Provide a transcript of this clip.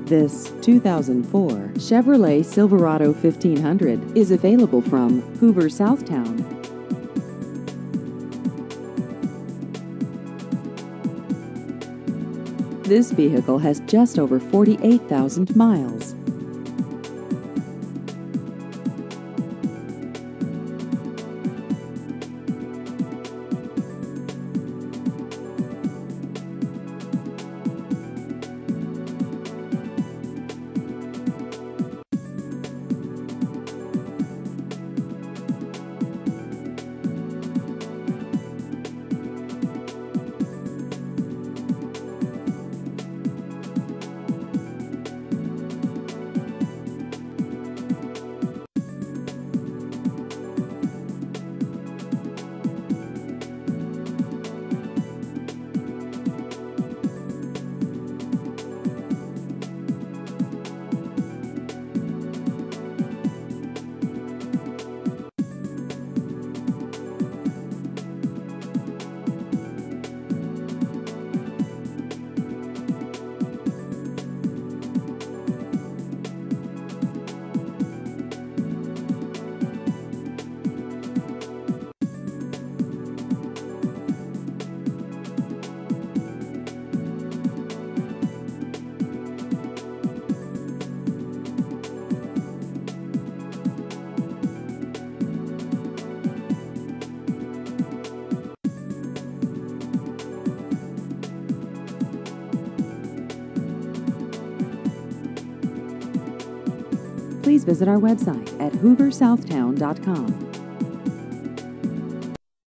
This 2004 Chevrolet Silverado 1500 is available from Hoover, Southtown. This vehicle has just over 48,000 miles. Please visit our website at hooversouthtown.com.